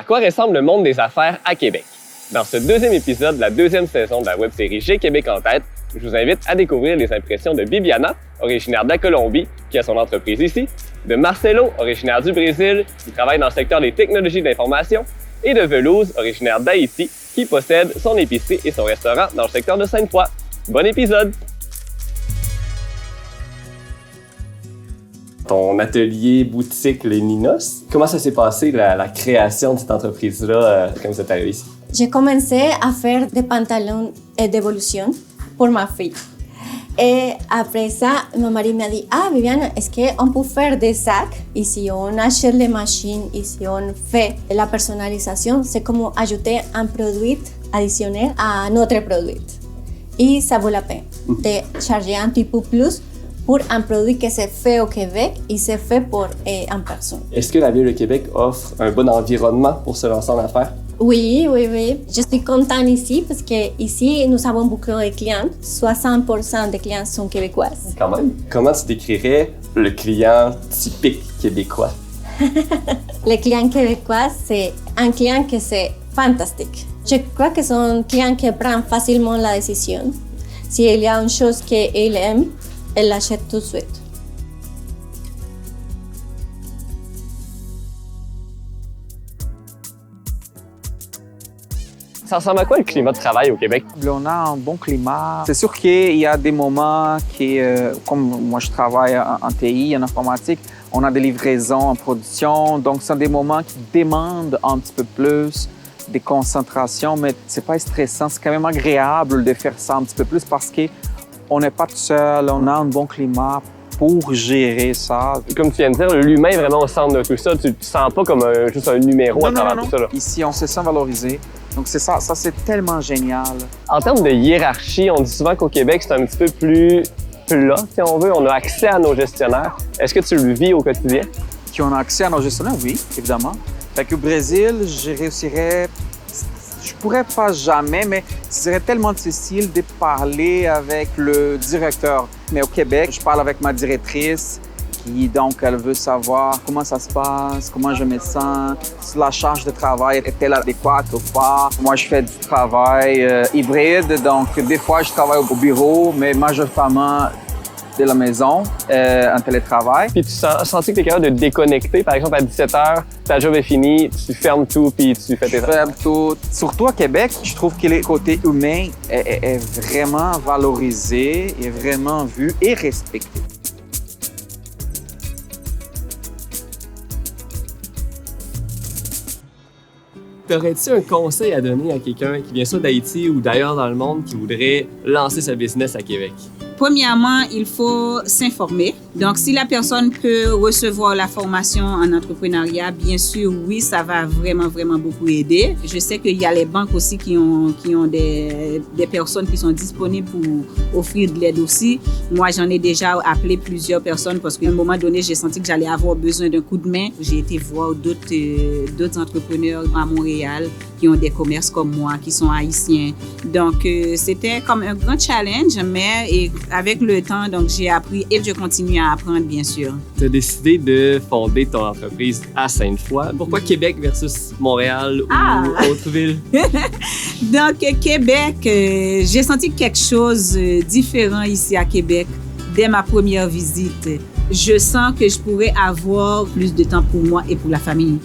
quoi ressemble le monde des affaires à Québec? Dans ce deuxième épisode de la deuxième saison de la web-série J'ai Québec en tête, je vous invite à découvrir les impressions de Bibiana, originaire de la Colombie, qui a son entreprise ici, de Marcelo, originaire du Brésil, qui travaille dans le secteur des technologies d'information, et de Velouse, originaire d'Haïti, qui possède son épicerie et son restaurant dans le secteur de Sainte-Foy. Bon épisode! Ton atelier boutique Les Ninos, comment ça s'est passé la création de cette entreprise-là quand vous êtes arrivé ici? J'ai commencé à faire des pantalons d'évolution pour ma fille. Et après ça, mon mari m'a dit, Viviane, est-ce qu'on peut faire des sacs? Et si on achète les machines, et si on fait la personnalisation, c'est comme ajouter un produit additionnel à notre produit. Et ça vaut la peine de charger un petit peu plus pour un produit qui s'est fait au Québec et c'est fait pour une personne. Est-ce que la Ville de Québec offre un bon environnement pour se lancer en affaires? Oui. Je suis contente ici parce qu'ici, nous avons beaucoup de clients. 60% des clients sont québécois. Quand même. Comment tu décrirais le client typique québécois? Le client québécois, c'est un client qui c'est fantastique. Je crois que c'est un client qui prend facilement la décision. S'il y a une chose qu'il aime, elle l'achète tout de suite. Ça ressemble à quoi le climat de travail au Québec? On a un bon climat. C'est sûr qu'il y a des moments comme moi je travaille en TI, en informatique, on a des livraisons en production, donc c'est des moments qui demandent un petit peu plus de concentration, mais c'est pas stressant, c'est quand même agréable de faire ça un petit peu plus parce qu'on n'est pas tout seul, on a un bon climat pour gérer ça. Comme tu viens de dire, l'humain est vraiment au centre de tout ça. Tu ne te sens pas comme juste un numéro à travers tout ça. Là. Ici, on se sent valorisé. Donc c'est ça c'est tellement génial. En termes de hiérarchie, on dit souvent qu'au Québec, c'est un petit peu plus plat, si on veut. On a accès à nos gestionnaires. Est-ce que tu le vis au quotidien? Qu'on a accès à nos gestionnaires, oui, évidemment. Fait qu'au Brésil, je pourrais pas jamais, mais ce serait tellement difficile de parler avec le directeur. Mais au Québec, je parle avec ma directrice qui, donc, elle veut savoir comment ça se passe, comment je me sens, si la charge de travail est-elle adéquate ou pas. Moi, je fais du travail hybride, donc des fois, je travaille au bureau, mais majoritairement de la maison, en télétravail. Puis tu sens que tu es capable de déconnecter, par exemple, à 17h, ta job est finie, tu fermes tout puis tu fais tes affaires. Je ferme tout. Surtout à Québec, je trouve que le côté humain est vraiment valorisé, est vraiment vu et respecté. T'aurais-tu un conseil à donner à quelqu'un qui vient soit d'Haïti ou d'ailleurs dans le monde qui voudrait lancer sa business à Québec? Premièrement, il faut s'informer. Donc, si la personne peut recevoir la formation en entrepreneuriat, bien sûr, oui, ça va vraiment beaucoup aider. Je sais qu'il y a les banques aussi qui ont des personnes qui sont disponibles pour offrir de l'aide aussi. Moi, j'en ai déjà appelé plusieurs personnes parce qu'à un moment donné, j'ai senti que j'allais avoir besoin d'un coup de main. J'ai été voir d'autres entrepreneurs à Montréal qui ont des commerces comme moi, qui sont haïtiens. Donc, c'était comme un grand challenge, mais avec le temps, donc j'ai appris et je continue à apprendre, bien sûr. Tu as décidé de fonder ton entreprise à Sainte-Foy. Pourquoi Québec versus Montréal ou autre ville? Donc, Québec, j'ai senti quelque chose de différent ici à Québec dès ma première visite. Je sens que je pourrais avoir plus de temps pour moi et pour la famille.